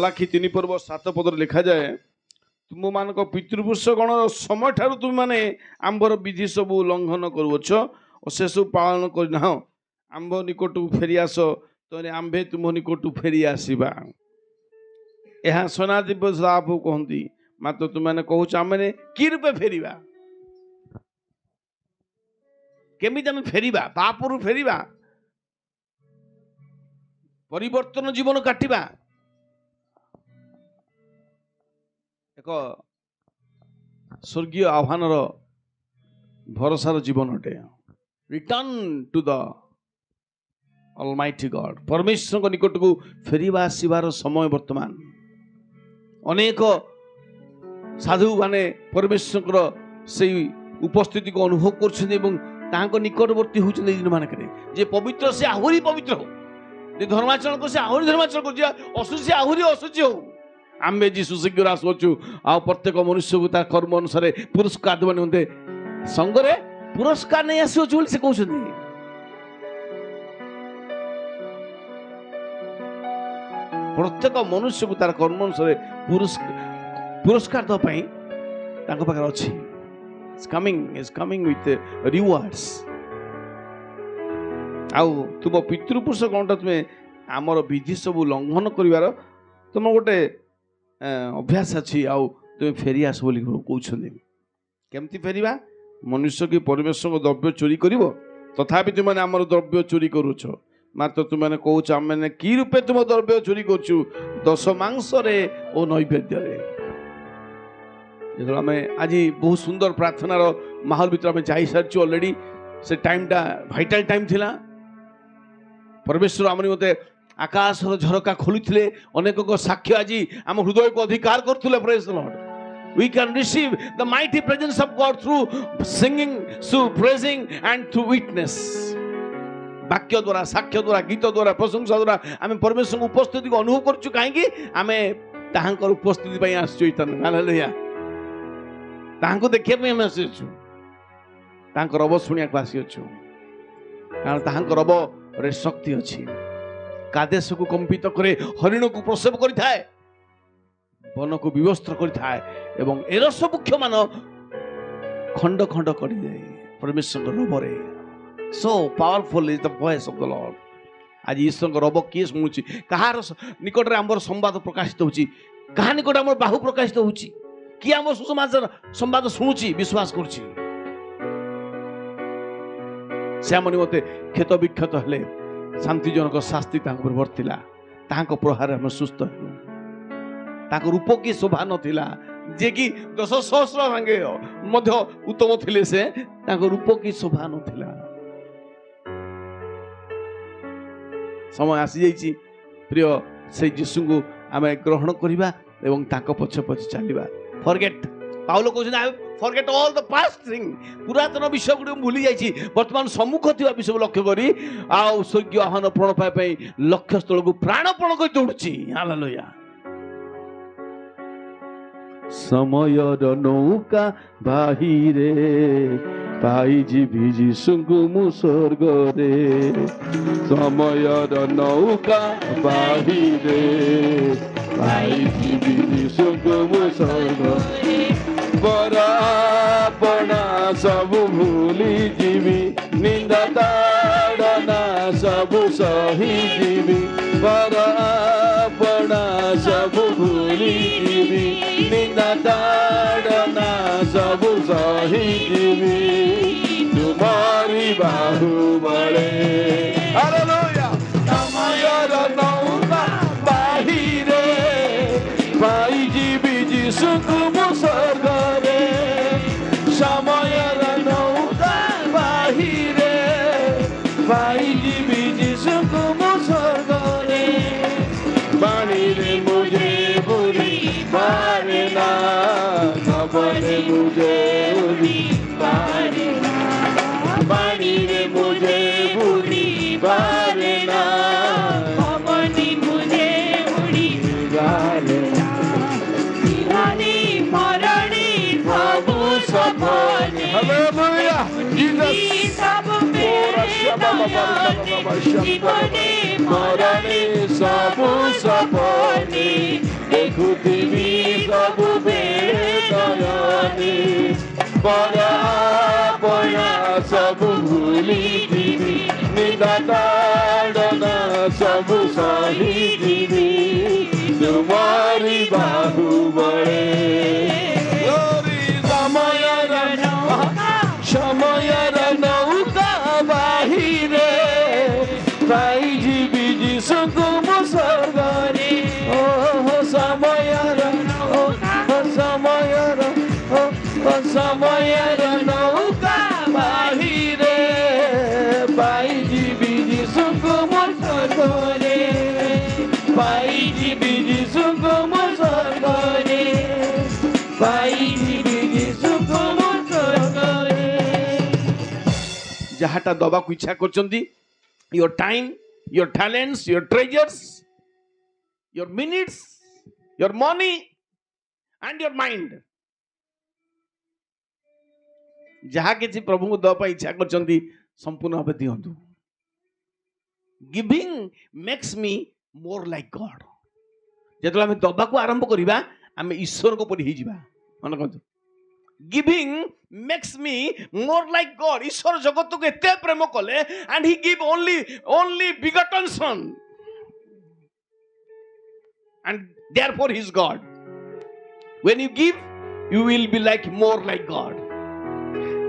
मलाखी 3 पर्व 7 पदर लिखा जाए तुम मान पितृपुरुष गण समय ठार तुम मैंने आंबर विधि सब उल्लंघन करुछ और से सब पालन करना आंब निकट फेरी आस तो आंबे तुम निकट फेरी आसवा यह सनादिव्य साप कहती मात्र तुमने कहूच आम कि रूपे फेरिबा केमिति आम फेरिबा पापरु फेरिबा परिवर्तन जीवन काटिबा एक स्वर्गीय आह्वान भरोसार जीवन अटे return to the almighty God परमेश्वर को निकट को फेरिबा आसीबार समय वर्तमान अनेक साधु माने परमेश्वर से उपस्थिति को अनुभव कर निकटवर्ती होती दिन मानक जे पवित्र से आहुरी पवित्र हो जे धर्माचरण को से आहुरी धर्माचरण कर असुची आहुरी असुची हो आम्बे जीशु शीघ्र आसुचु आ प्रत्येक मनुष्य को तार कर्म अनुसार पुरस्कार देवा निमंते संगरे पुरस्कार नहीं आसुचु बोली से कहउछथि प्रत्येक मनुष्य को तार कर्म अनुसार पुरस्कार दो पई ताको पाखर अछि is coming with rewards आउ तुम पितृपुरुष गणटा तुम आमर विधि सब उल्लंघन करिवार तुम गोटे अभ्यास अच्छी आउ तुम फेरी आस बोली कहते केमती फेरिबा मनुष्य की परमेश्वर को द्रव्य चोरी कर तथापि तुमने आमर द्रव्य चोरी करुच मात्र तुमने कहूच आम मैंने कि रूपे तुम द्रव्य चोरी करुचु दश मांसरे और नैवेद्य जो आम आज बहुत सुंदर प्रार्थनार माहौल भीतर आम जा सारी अलरेडी से टाइमटा भाइटाल टाइम थिला परमेश्वर आम मते आकाश झरका खोलुले अनेक साक्ष्य आज आम हृदय को अधिकार करुले praise the Lord we can receive the mighty presence of God through singing through praising and through witness वाक्य द्वारा साक्ष्य द्वारा गीत द्वारा प्रशंसा द्वारा आम परमेश्वर उपस्थिति को अनुभव करछु काहेकि आमे ताहांकर उपस्थिति पई आसछु इतन हालेलुया ताहांको देखिया पई हम आसछु ताहांकर रब सुनिया को आसीछु कारण ताहांकर रब रे शक्ति अछि कादेश को कंपित करे हरिण को प्रसव करिथाए वन को विवस्त्र करिथाए एवं एरस मुख्य मान खंड खंड कर दे परमेश्वर रबरे so powerful is the voice of the Lord आज ईश्वर रब किए शुणुची कहार निकट रे हमर संवाद प्रकाशित होची कहा निकट हमर बाहु प्रकाशित होची कि हमर सुसमाचार संवाद शुणुची विश्वास करची से हम निमते क्षत विक्षत हेले शांतिजनक शास्ति वर्तिला प्रहार हम सुस्थ हेलु रूप की शोभा नथिला जे कि 10 सहस्र संगे मध्य उत्तम थिले से रूप की शोभा नथिला समय आसी जाइछि प्रिय से यीशु को आम ग्रहण करिबा एवं ताको पछ पछ चलिबा फॉरगेट पाउलो कहउछन I forget all the past thing पुरातन विषय गुडी भूली जाइछि वर्तमान सम्मुख थिबा विषय लक्ष्य करी आ स्वर्गीय आह्वान प्रण पाए पई लक्ष्य स्थल को प्राणपण करि दौड़छि हालेलुया समयर नौका बाहिरे पाई जीवी जीशुଙ୍କୁ मु स्वर्गरे समयर नौका बाहिरे पाई जीवी जीशुଙ୍କୁ मु स्वर्गरे परापणा सब भूली जीवी निंदा ताड़ना सब सही जीवी परापणा सब भूली जीवी निंदा ताड़ना सब सही जीवी तुम्हारी बाहुबले हालेलुया समयर नौका बाहिरे पाई जीवी जीशुଙ୍କୁ मु स्वर्गरे समयर नौका बाहिरे पाई जीवी जीशुଙ୍କୁ मु स्वर्गरे बाणी रे मुझे बुरी मारे ना खबरे मुझे बुरी मारे ना बाणी रे मुझे बुरी मारे ना खबरे मुझे बुरी मारे ना दीवानी मरणी सबु सफल हालेलुया जीसस सब मेरे জীবনে মরণে সবু সপনে দেখুথিবি সবু বেড়ে দয়ানে পরা পয়া সবু ভুলি দিবি নিদাতাড়না সবু সহি দিবি তোমারি বাহুবলে সময়ের নৌকা বাহিরে পাই ଯିବି ଯୀଶୁଙ୍କୁ ମୋ ସ୍ୱର୍ଗରେ ଓ ସମୟର ନୌକା ବାହିରେ ପାଇ ଯିବି ଯୀଶୁଙ୍କୁ ମୋ ସ୍ୱର୍ଗରେ ପାଇ ଯିବି ଯୀଶୁଙ୍କୁ ମୋ ସ୍ୱର୍ଗରେ ପାଇ ଯିବି ଯୀଶୁଙ୍କୁ ମୋ ସ୍ୱର୍ଗରେ ଯାହାଟା ଦବାକୁ ଇଚ୍ଛା କରୁଛନ୍ତି, your time, your talents, your treasures, your minutes, your money and your mind, ଯାହା କିଛି ପ୍ରଭୁଙ୍କୁ ଦେବା ପାଇଁ ଇଚ୍ଛା କରୁଛନ୍ତି ସମ୍ପୂର୍ଣ୍ଣ ଭାବେ ଦିଅନ୍ତୁ। ଗିଭିଂ ମେକ୍ସ ମି ମୋର ଲାଇକ୍ ଗଡ୍। ଯେତେବେଳେ ଆମେ ଦବାକୁ ଆରମ୍ଭ କରିବା ଆମେ ଈଶ୍ୱରଙ୍କ ପରି ହେଇଯିବା। ମନେ ରଖନ୍ତୁ, giving makes me more like God. ଈଶ୍ୱର ଜଗତକୁ ଏତେ ପ୍ରେମ କଲେ and he give only begotten son and therefore he is God. When you give you will be like more like God.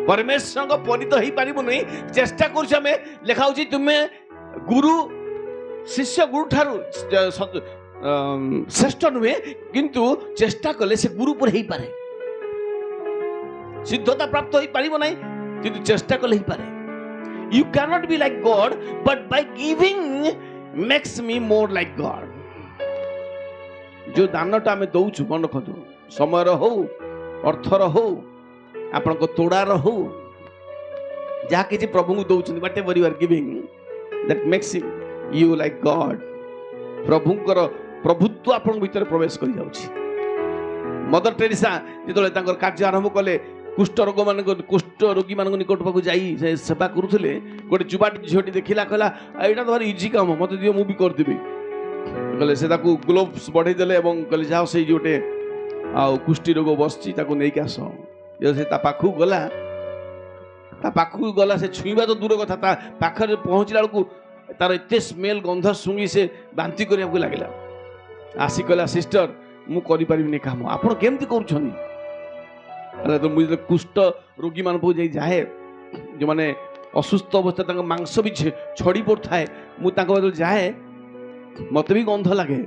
परमेश्वर को परि तो ही पारिबो नहीं। चेष्टा करूछ हमें लिखा होची तुमे गुरु शिष्य गुरु ठारू श्रेष्ठ नुहे किंतु चेष्टा कले से गुरु पर ही पारे। सिद्धता प्राप्त हो पारिबो नहीं किंतु चेष्टा कले ही पारे। You cannot be like God but by giving makes me more like God. जो दानटा हमें दउछु मन रखतु समय रो हो अर्थ रो हो आपण को तोड़ा रो हो जा किछि प्रभु को दउछु but ever you are giving that makes you like God. प्रभुଙ୍କର प्रभुत्व आपण भीतर प्रवेश करि जाउछि। मदर टेरेसा जेतले तांकर कार्य आरंभ कले कुष्ठ रोग मान कुष्ठ रोगी मान निकट पाक जाई सेवा करुले गोटे जुबाटी झीटी देखला कहला एटा तो भारी इजी काम मत दियो मु भी कर देबी कहले से ताकू ग्लोव्स बढ़ाई देले एवं कहले जाओ से जोटे आ कुष्ठी रोग बसची ताकू नै के आसो जे से ता पाखु गला से छुईबा तो दूर कथा ता पाखर पहुंचला को तार एते स्मेल गंध सुंगी से बांती करिया को लागला आसी कहला सिस्टर मु करि परिबिनी काम आपण केमती करूछनी तो मुझे कुष्ठ रोगी मान जाए जो माने असुस्थ अवस्था मांस भी छड़ी पड़ता है मुझे जाए मत भी गंध लगे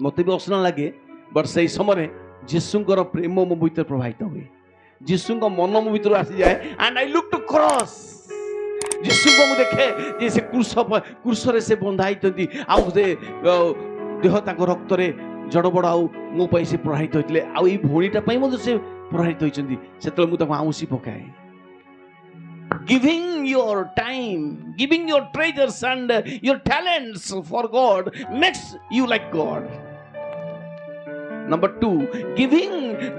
मत भी असना लगे बट से समय जीशुंकर प्रेम मो भीतर प्रभावित हुए जीशु मन मो भीतर आसी जाए and I look to cross जीशु को मुझे देखे जे से क्रूस से बंधाई आउ से देह रक्त जड़बड़ आउ मो से प्रभावित होते आउ भौणीटा से प्रभावित होती से आउसी पकाए giving your time giving your treasures and your talents for God makes you like God. Number 2, giving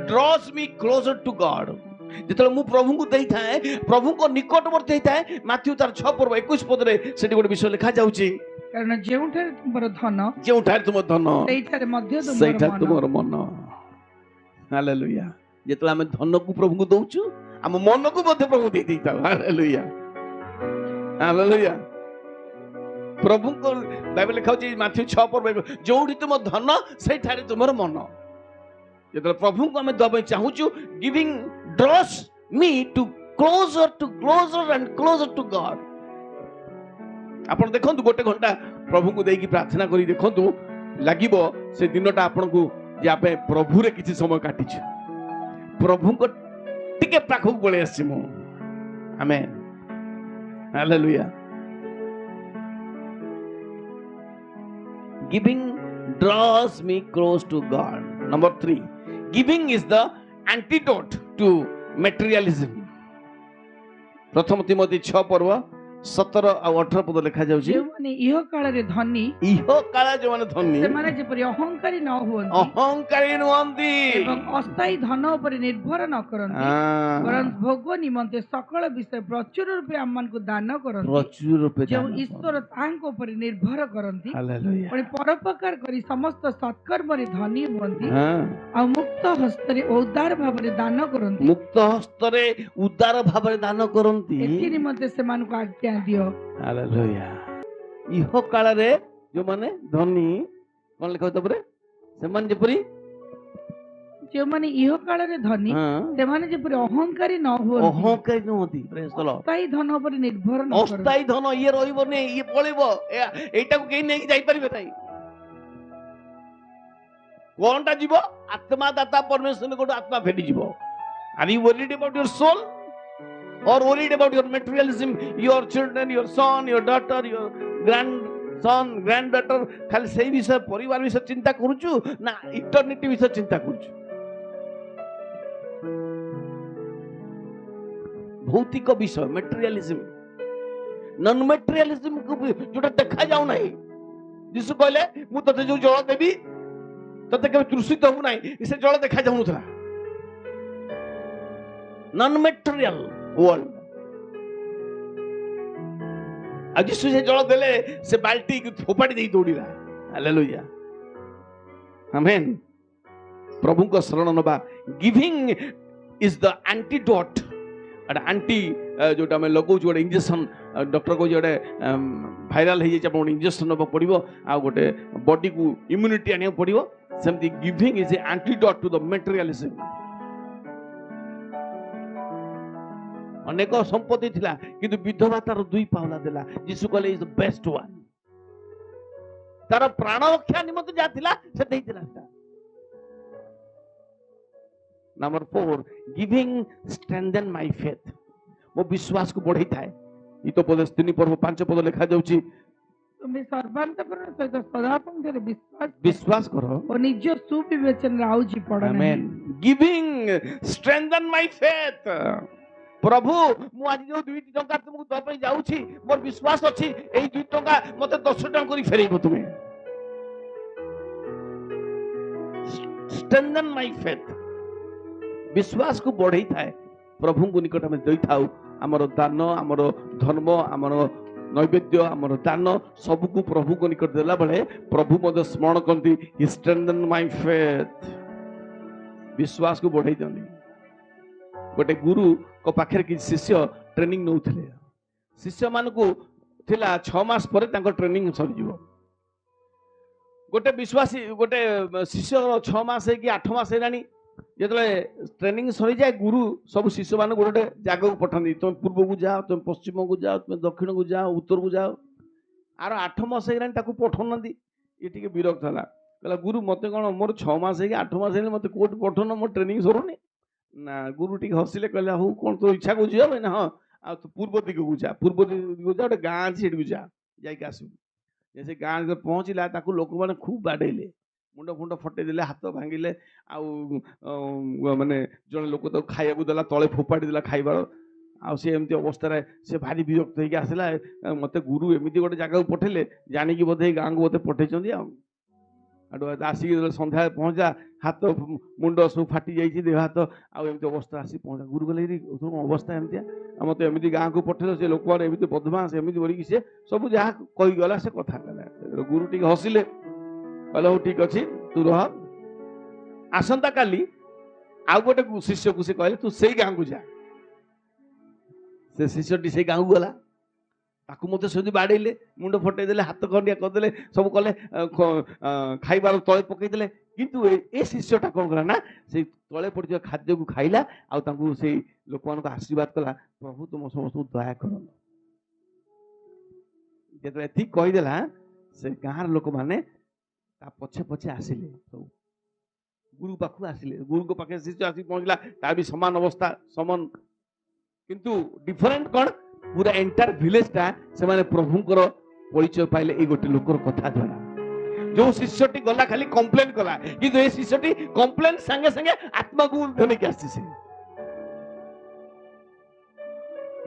draws me closer to God. जेतले मु प्रभु को देई थाए प्रभु को निकटवर्ती होई थाए माथ्यू तार 6 पर्व 21 पद रे सेठी गोटे विषय लिखा जाउची कारण जेउठार तुमर धन सेठार मध्य तुमर मन। हालेलुया। जेतले हम धन को प्रभु को दउचु हम मन को मध्य प्रभु दे देता। Hallelujah hallelujah. प्रभु को बाइबल लिखा होची माथ्यू 6 पर्व जोठी तुम धन सेठार तुमर मन। जेतले प्रभु को हम दबे चाहूचु giving draws me to closer and closer to God. आपण देखंतु गोटे घंटा प्रभु को देकी प्रार्थना करी देखंतु लागिबो से दिनटा आपण को जे आपे प्रभु रे किछि समय काटि छ प्रभु को टिके पाखु बोले आसी मो। Amen hallelujah. Giving draws me close to God. Number 3, giving is the antidote to materialism. प्रथम तिमोथी 6 पर्व 17 ଆଉ 18 ପଦ ଲେଖା ଯାଉଛି ଯେଉଁମାନେ ଇହ କାଳରେ ଧନୀ ଇହ କାଳ ଯୋଉମାନେ ଧନୀ ସେମାନେ ଯେପରି ଅହଙ୍କାରୀ ନ ହୁଅନ୍ତି ଅହଙ୍କାରୀ ନୁହନ୍ତି ଏବଂ ଅସ୍ଥାୟୀ ଧନ ଉପରେ ନିର୍ଭର ନ କରନ୍ତି ବରଂ ଭୋଗ ନିମନ୍ତେ ସକଳ ବିଷୟ ପ୍ରଚୁର ରୂପେ ଆମମାନଙ୍କୁ ଦାନ କରନ୍ତି ପ୍ରଚୁର ରୂପେ ଯେଉଁ ଦାନ ଈଶ୍ୱର ତାହାଙ୍କ ଉପରେ ନିର୍ଭର କରନ୍ତି ହାଲେଲୁୟା ପୁଣି ପରୋପକାର କରି ସମସ୍ତ ସତ୍କର୍ମରେ ଧନୀ ହୁଅନ୍ତି ହଁ ଆଉ ମୁକ୍ତ ହସ୍ତରେ ଓ ଉଦାର ଭାବରେ ଦାନ କରନ୍ତି ମୁକ୍ତ ହସ୍ତରେ ଉଦାର ଭାବରେ ଦାନ କରନ୍ତି ଏଥି ନିମନ୍ତେ ସେମାନଙ୍କୁ ଆଜ୍ଞା ଦିଅ। ହାଲେଲୁୟା ଇହ କାଳରେ ଯୋଉମାନେ ଧନୀ କଣ ଲେଖା ଅଛି ତାପରେ ସେମାନେ ଯେପରି ଯେଉଁମାନେ ଇହ କାଳରେ ଧନୀ ହଁ ସେମାନେ ଯେପରି ଅହଙ୍କାରୀ ନ ହୁଅନ୍ତି ଅହଙ୍କାରୀ ନୁହନ୍ତି Praise the Lord। ଅସ୍ଥାୟୀ ଧନ ଉପରେ ନିର୍ଭର ନ କରନ୍ତି ଅସ୍ଥାୟୀ ଧନ ଇଏ ରହିବନି ଇଏ ପଳେଇବ ଏଇଟାକୁ କେହି ନେଇକି ଯାଇପାରିବେ ନାହିଁ କଣଟା ଯିବ ଆତ୍ମା ଦାତା ପରମେଶ୍ୱର ଗୋଟେ ଆତ୍ମା ଫେରିଯିବ Are you worried about your soul or worried about your materialism, your children, your son, your daughter, your grandson, granddaughter? ଖାଲି ସେଇ ବିଷୟ ପରିବାର ବିଷୟ ଚିନ୍ତା କରୁଛୁ ନା ଇଟର୍ନିଟି ବିଷୟ ଚିନ୍ତା କରୁଛୁ ଭୌତିକ ବିଷୟ ମେଟେରିଆଲିଜମ ନନ୍ ମେଟେରିଆଲିଜମ ଯୋଉଟା ଦେଖା ଯାଉ ନାହିଁ ଯୀଶୁ କହିଲେ ମୁଁ ତତେ ଯୋଉ ଜଳ ଦେବି ତତେ କେବେ ତୃଷିତ ହବୁ ନାହିଁ ସେ ଜଳ ଦେଖା ଯାଉନଥିଲା ନନ୍ ମେଟେରିଆଲ ୱାର୍ଲ୍ଡ ଆଉ ଯୀଶୁ ସେ ଜଳ ଦେଲେ ସେ ବାଲ୍ଟି ଫୋପାଡ଼ି ଦେଇ ଦୌଡ଼ିଲା ହାଲେଲୁୟା ଆମେନ୍ ପ୍ରଭୁଙ୍କ ଶରଣ ନବା giving is the antidote anti ଯୋଉଟା ଆମେ ଲଗାଉଛୁ ଗୋଟେ ଇଞ୍ଜେକ୍ସନ ଡକ୍ଟର କହୁଛି ଗୋଟେ ଭାଇରାଲ ହେଇଯାଇଛି ଆପଣ ଗୋଟେ ଇଞ୍ଜେକ୍ସନ ନେବାକୁ ପଡ଼ିବ ଆଉ ଗୋଟେ ବଡିକୁ ଇମ୍ୟୁନିଟି ଆଣିବାକୁ ପଡ଼ିବ ସେମିତି giving is a antidote to the materialism ଅନେକ ସମ୍ପତ୍ତି ଥିଲା କିନ୍ତୁ ବିଧବା ତାର 2 ପାଉଲା ଦେଲା ଯୀଶୁ କହିଲେ ଇଜ ଦ ବେଷ୍ଟ ୱାନ୍ ତାର ପ୍ରାଣ ରକ୍ଷା ନିମନ୍ତେ ଯାହା ଥିଲା ସେ ଦେଇଥିଲା number 4 giving strengthen my faith ମୋ ବିଶ୍ୱାସକୁ ବଢେଇଥାଏ ହିତୋପଦେଶ 3 ପର୍ବ 5 ପଦ ଲେଖା ଯାଉଛି ତୁମେ ସର୍ବାନ୍ତକରଣ ସହିତ ସଦାପକ୍ଷରେ ବିଶ୍ୱାସ କର ଓ ନିଜ ସୁବିବେଚନରେ ଆଉଜି ପଡ ଆମେନ୍ giving strengthen my faith ପ୍ରଭୁ ମୁଁ ଆଜି ଯୋଉ 2 ଟଙ୍କା ତୁମକୁ ଦେବା ପାଇଁ ଯାଉଛି ମୋର ବିଶ୍ୱାସ ଅଛି ଏଇ 2 ଟଙ୍କା ମତେ 10 ଟଙ୍କା କରି ଫେରେଇବ ତୁମେ strengthen my faith विश्वास को बढ़ई थाए प्रभु को निकट में दई थाउ हमर दान हमर धर्म हमर नैवेद्य हमर दान सब को प्रभु को निकट देला बेले प्रभु मद स्मरण करती ही स्ट्रेंथन माय फेथ विश्वास को बढ़ई दनी गोटे गुरु को पाखरे कि शिष्य ट्रेनिंग नउथले शिष्य मान को थिला 6 मास परे तांको ट्रेनिंग सरी जीवो गोटे विश्वासी गोटे शिष्य 6 मास है कि 8 मास हेलानी যেতবে ট্রেনিং সরি যায় গুরু সব শিষ্য মান গোটে জায়গাকে পঠান্তি তুমি পূর্বকু যাও তুমি পশ্চিমকু যাও তুমি দক্ষিণকু যাও উত্তরকু যাও আর 8 মাস হইলানি তাকে পঠাউনাନ୍ତି ये टिके विरक्त हला कहला गुरु मते कोन मोर 6 मास है कि 8 मास है मते कोट पठन मोर ट्रेनिंग सरुनी ना गुरु टिके हसिले कहला हो कोन तो इच्छा को जियो ना हां आ तू पूर्व दिग को जा पूर्व दिग को जा गोटे गां अछि सेठ को जा जाई के आसु जैसे गां जब पहुंचला ताकू लोक माने खूब बाडेले मुंड फुंड फटे देले हाथ भांगिले आउ माने जण लोक तो खाइया को देला तळे फोपाडी देला खाइबार आ से एमती अवस्था रे से भारी विरक्त होई के आसला मते गुरु एमती गोटे जगह को पठेले जानि की बोधे गां को बोधे पठे चंदी आ आडो आसी संध्या पहुंचा हाथ मुंड सब फाटी जाई देह हाथ आ एमती अवस्था आसी पहुंचा गुरु कहले अवस्था एमती मते एमती गां को पठेले से लोक माने एमती बदमाश एमती बोली कि से सब जहा कहि गला से कथा कहला गुरु टी हसिले कहले हो ठीक अच्छी तू रह आसंता काली आउ गोटे शिष्य को से कहले तू से गां को जा से शिष्यटी से गां को गला ताकू मते सेदी बाडेले मुंड फटे देले हाथ खंडिया कर देले सब कले खाइबार तळे पकई देले किंतु ए शिष्यटा कोन कला ना से तळे पड़ जो खाद्य को खाइला आ ताकू से लोकमान को आशीर्वाद कला प्रभु तुम समस्त दया करन जेतले ठीक कहि देला से गांर लोक माने ता पछे पछे आसिले सब गुरु पाखु आसिले गुरु को पाखे शिष्य आसी पहुंचला ता भी समान अवस्था समान किंतु डिफरेंट कोन पूरा एंटायर विलेज ता से माने प्रभुंकर परिचय पाइले ए गोटे लोकर कथा द्वारा जो शिष्यटी गला खाली कंप्लेन कला किंतु ए शिष्यटी कंप्लेन संगे संगे आत्मा को धने के आसी से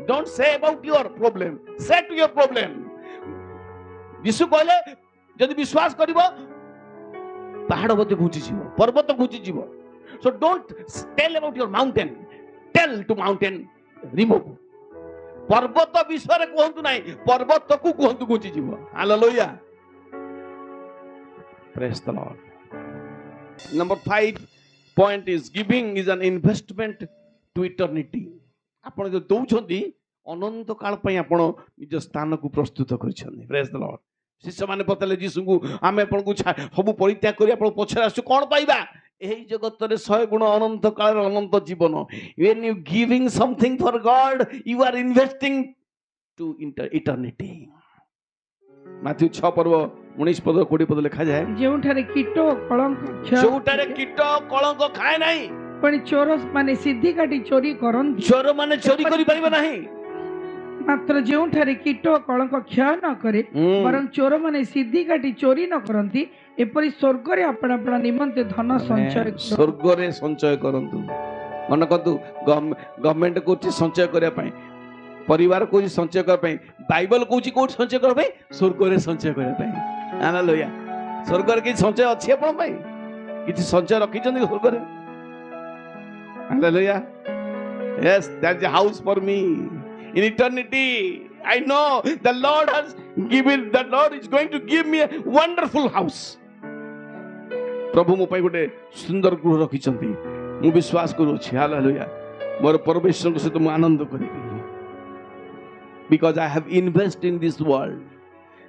Don't say about your problem. Say to your problem. यीशु कहले यदि विश्वास करिवो पहाड़ मध्य घुंची जीव पर्वत घुंची जीव. So don't tell about your mountain. Tell to mountain remove. पर्वत विषय कहतु नहीं, पर्वत को कहतु घुंची जीव. Hallelujah. Praise the Lord. Number 5 point is giving is an investment to eternity. आपण जो दौछंती अनंत काल पई आपण निज स्थान को प्रस्तुत करिसथि. Praise the Lord. शिष्य माने पतले जीसु को आमे आपण को सब परित्याग करी आपण पछरा आसु कोन पाइबा एही जगत रे 100 गुण अनंत काल अनंत जीवन. When you giving something for God, you are investing to eternity. Matthew 6 पर्व 19 पद 20 पद लिखा जाए, ଯେଉଁଠାରେ କୀଟ ଓ କଳଙ୍କ କ୍ଷୟ जोटारे कीट कलंक खाए नाही, ପୁଣି ଚୋର ମାନେ ସିଦ୍ଧି କାଟି ଚୋରି କରନ୍ତି, चोर माने चोरी करि परिबे नाही. ମାତ୍ର ଯେଉଁଠାରେ କୀଟ ଓ କଳଙ୍କ କ୍ଷୟ ନ କରେ ବରଂ ଚୋର ମାନେ ସିଦ୍ଧି କାଟି ଚୋରି ନ କରନ୍ତି, ଏପରି ସ୍ୱର୍ଗରେ ଆପଣ ଆପଣ ନିମନ୍ତେ ଧନ ସଞ୍ଚୟ କରନ୍ତୁ। स्वर्ग रे संचय करंतु. मन करतु गवर्नमेंट कोची संचय करिया पई, परिवार को संचय कर पई, बाइबल कोची कोठी संचय कर पई, स्वर्ग रे संचय करिया पई. हालेलुया. स्वर्ग रे कि संचय अछि आपण पई, किछि संचय रखि जंदी स्वर्ग रे. Hallelujah. Yes, that's a house for me in eternity. I know the Lord has given, the Lord is going to give me a wonderful house. प्रभु मो पई गोटे सुंदर गृह रखिछंती, मु विश्वास करूछि. हालेलुया. मोर परमेश्वर को सहित मु आनंद करिबी, because I have invest in this world.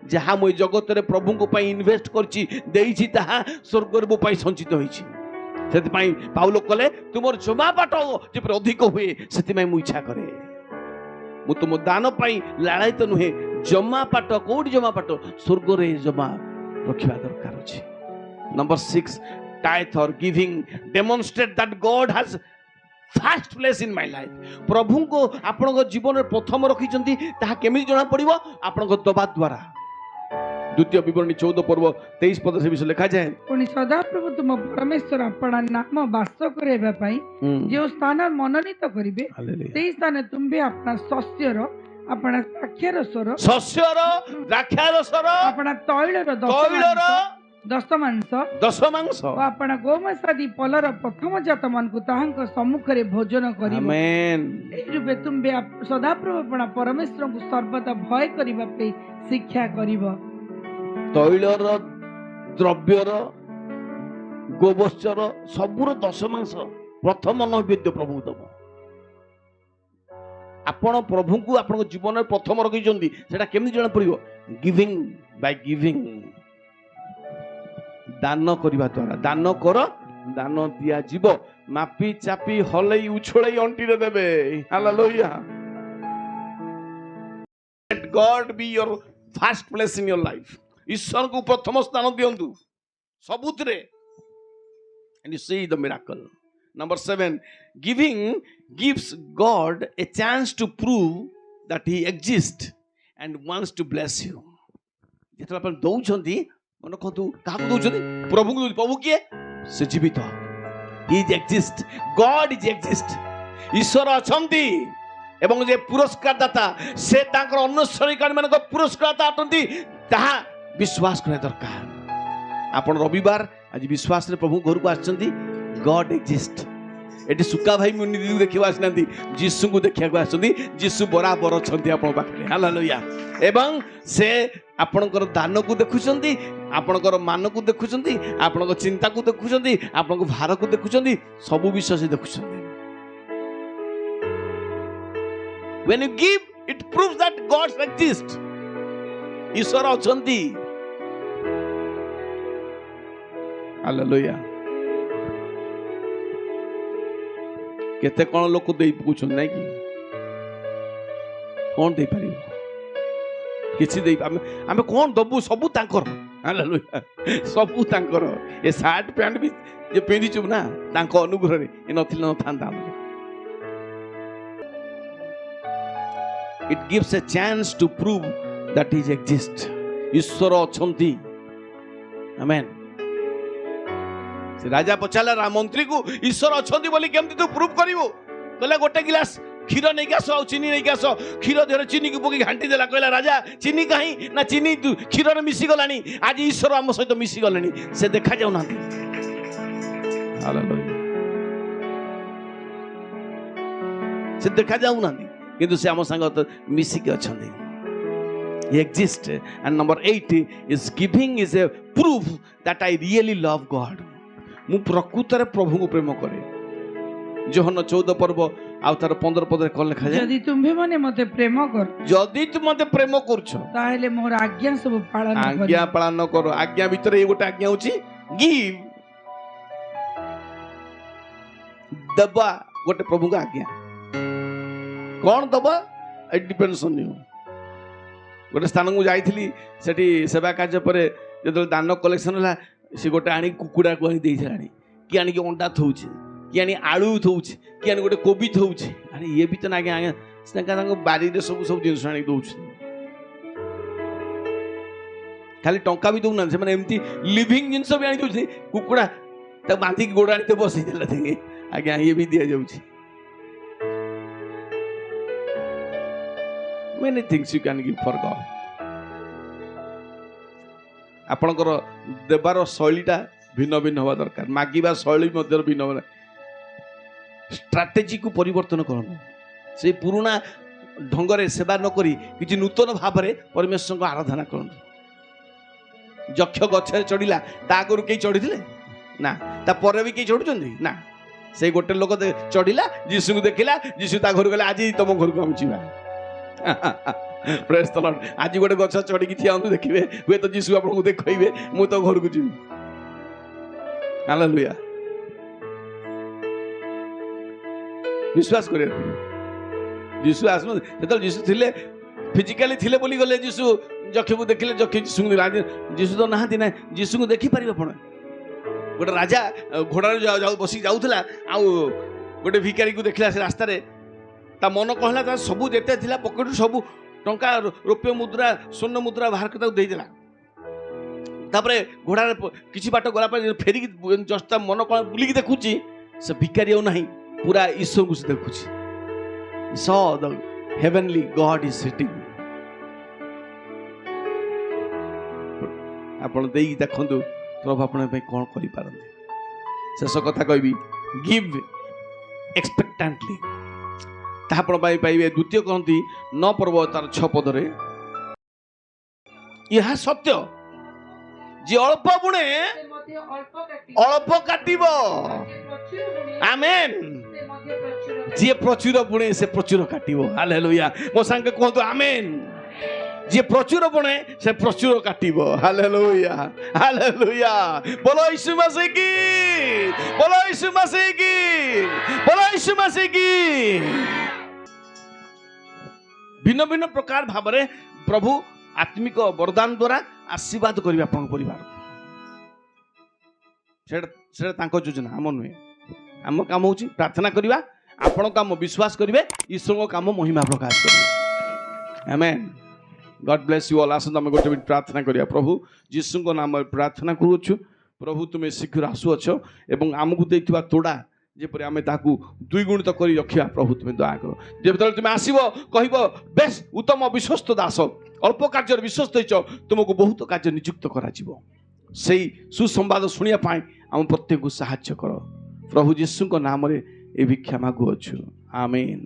जहाँ मु जगत रे प्रभु को पई इन्वेस्ट करछि देइछि, ताहा स्वर्ग रे मो पई संचित होइछि. सेति पई पाउल कहले तुमर जमा पाट जे पर अधिक हुए, सेति पई मु इच्छा करे. मु तुम दान पई लाळायित नुहे, जमा पाट कोडी जमा पाट स्वर्ग रे जमा रखिबा दरकार अछि. Number 6, tithe or giving demonstrate that God has first place in my life. प्रभु को आपण को जीवन रे प्रथम रखिचंती, ताहा केमि जणा पड़िबो आपण को दबा द्वारा. द्वितीय विवरणी 14 पर्व 23 पद से विषय लिखा जाए, पुଣି ସଦାପ୍ରଭୁ ତୁମ ପରମେଶ୍ୱର ଆପଣା ନାମ ବାସ କରାଇବା ପାଇଁ ଯେଉଁ ସ୍ଥାନ ମନୋନୀତ କରିବେ, ସେହି ସ୍ଥାନରେ ତୁମ୍ଭେ ଆପଣା ଶସ୍ୟର, ଆପଣା ଦ୍ରାକ୍ଷାରସର, ଆପଣା ତୈଳର ଦଶମାଂଶ ଓ ଆପଣା ଗୋମାଂସାଦି ପଲର ପ୍ରଥମ ଜାତ ମାନଙ୍କୁ ତାହାଙ୍କ ସମ୍ମୁଖରେ ଭୋଜନ କରିବ. ଆମେନ୍. ଏହି ରୂପେ ତୁମ୍ଭେ ସଦାପ୍ରଭୁ ଆପଣା ପରମେଶ୍ୱରଙ୍କୁ ସର୍ବଦା ଭୟ କରିବା ପାଇଁ ଶିକ୍ଷା କରିବ. ତୈଳର, ଦ୍ରବ୍ୟର, ଗୋବତ୍ସର ସବୁର ଦଶମାଂଶ ପ୍ରଥମ ନୈବେଦ୍ୟ ପ୍ରଭୁଙ୍କୁ ଦବ. ଆପଣ ପ୍ରଭୁଙ୍କୁ ଆପଣଙ୍କ ଜୀବନରେ ପ୍ରଥମ ରଖିଛନ୍ତି, ସେଟା କେମିତି ଜଣା ପଡିବ? Giving Bai giving. ଦାନ କରିବା ଦ୍ୱାରା. ଦାନ କର, ଦାନ ଦିଆଯିବ. ମାପି ଚାପି ହଲେଇ ଉଛଳେଇ ଅଣ୍ଟିରେ ଦେବେ. Hallelujah. Let God be your first place in your life. ईश्वर को प्रथम स्थान दियंतु सबुतरे, and you see the miracle. Number 7, giving gives God a chance to prove that he exists and wants to bless you. जेतला अपन दउछंती मन कहतु काहू दउछंती? प्रभु को. प्रभु किए? से जीवित. he exists. God is exist. ईश्वर अछंती एवं जे पुरस्कार दाता से तांकर अनुसरणकारी मानक पुरस्कार दाता अटंती, ताहा विश्वास करने दरकार. आपण रविवार आज विश्वास रे प्रभु घर को आछंती. God exist. एटी सुका भाई मुनि दीदी देखिबा आछनंती, जीसु को देखिया को आछंती. जीसु बराबर अछंती आपण पाखरे. हालेलुया. एवं से आपणकर दान को देखुछंती, आपणकर मान को देखुछंती, आपणकर चिंता को देखुछंती, आपणकर भार को देखुछंती, सब विषय से देखुछंती. When you give, it proves that God exists. ईश्वर अछंती. हालेलुया. केते कोन लोक देई पुछन नै कि कोन देई पारिबो? किछि देई आमे कोन दबु? सबु तांकर. हालेलुया. सबु तांकर. ए शर्ट पैंट भी जे पिंदी छु ना तांको अनुग्रह रे ए नथिल न थांदा. It gives a chance to prove that he exists. ईश्वर अछंती. आमेन. से राजा पचाला राम मंत्री को ईश्वर अछंती बोली केमती तू प्रूव करिवो? कहले गोटे गिलास क्षीर नहीं आस आ चीनी नहीं आस क्षीर देहरे चीनी को पकई घाटी देला कहला राजा चीनी कहीं ना चीनी क्षीर में मिसी गलानी आज ईश्वर आम सहित मिसी गले से देखा जाऊना से देखा जाऊना किंतु से आम संग मिसिकी अच्छा exist. And number 8 is giving is a proof that I really love God. मु प्रकृतरे प्रभु को प्रेम करे। जोहन 14 पर्व आउ तार 15 पद रे कोन लिखा जाय यदि तुम्हे माने मते प्रेम कर जदि तुम मते प्रेम करछ ताहेले मोर आज्ञा सब पालन कर आज्ञा पालन करो। आज्ञा भीतर ए गोटे आज्ञा होची गिव दबा गोटे प्रभु का आज्ञा कौन दबा इट डिपेंड्स ऑन यू। गोटे स्थान को जाइली सेठी सेवा कार्य पर जो दान कलेक्शन है सी गोटे आनी कुकुड़ा को आनी कि आनी अंडा थौचे कि आनी आलू थौचे कि आनी गोटे कोबी थौचे अरे ये भी तो ना आगे बारी सब सब जिन आनी दौर खाली टंका भी दौना से एमती लिविंग जिनस भी आनी दौर कुकुड़ा बांधिक गोड़ आनी बसई देला आज्ञा ये भी दि जाऊँ many things you can give for God. आपणकर देवार शैलीटा भिन्न भिन्न हवा दरकार मागिबा शैली मध्य भिन्न भिन्न स्ट्राटेजी को परिवर्तन करनु से पुराना ढंगरे सेवा न करी किछि नूतन भाव में परमेश्वर को आराधना करनु। जक्ष गछरे चढ़िला ता आगरु के चढ़िथिले ना ता परे भी के चढ़ुचंदी ना से गोटे लोक चढ़िला यीशु को देखिला यीशु ता घर गले आज तुम घर को हम जीवा प्रेज द लॉर्ड आज गोटे गछ चढ़ी ठिया देखिए हुए तो जीशु आपको देखइबे मु तो घर को जीवी हालेलुया विश्वास करे जीशु आसनु जतल जीशु थिले फिजिकली थिले बोली गले जीशु जक्ष को देखिले जक्ष जीशु को जीशु तो नहांती ना जीशु को देखि परिबे आपण गोटे राजा घोड़ा जाऊ बसी जाउथला आ गोटे भिखारी को देखला से रास्ता रे ता मन कहला ता सबू जेते थिला पकेट सबू टंका रुपये मुद्रा स्वर्ण मुद्रा बाहर करता दे देला तापरे घोड़ा किछि बाट गला पर फेरी जस्ट मन कौन बुलिकी देखुची से भिखारी हो नहीं पूरा ईश्वर को देखुची saw the heavenly God is sitting आपण देई देखंतु प्रभु आपण पे कोन करि पारंती शेष कथा कहबी गिव एक्सपेक्टेंटली तापण पाइबे द्वितीय कहती 9 पर्व तार 6 पदरे यह सत्य जे अल्प बुणे अल्प काटिब आमेन जे प्रचुर बुणे से प्रचुर काटिब हालेलुया मो संग कहतो आमेन जे प्रचुर बुणे से प्रचुर काटिब हालेलुया हालेलुया बोलो यीशु मसीह की बोलो यीशु मसीह की बोलो यीशु मसीह की भिन्न भिन्न प्रकार भाव में प्रभु आत्मिक वरदान द्वारा आशीर्वाद करिबा अपन परिवार से योजना आम नुहे आम काम होची प्रार्थना करिबा आपण काम विश्वास करिवे ईश्वर को काम महिमा प्रकाश करिवे आमेन गॉड ब्लेस यू ऑल आसन हम गोटे मिनट प्रार्थना करिया प्रभु यीशु को नाम प्रार्थना करूछु प्रभु तुम्हें शीघ्र आसु अछो एवं आमको देथिबा तोड़ा जेपरि आमे ताकू द्विगुणित करी रखिया प्रभु तुम्हें दया करो जेबतल तुम आसीबो कहिबो बेस उत्तम विश्वस्त दास अल्प कार्य विश्वस्त होइछ तुमको बहुत कार्य नियुक्त करा जिवो सेही सुसंवाद सुनिया पाई हम प्रत्येक को सहायता करो प्रभु यीशु को नाम रे ए भिक्षा मागु अछु आमेन।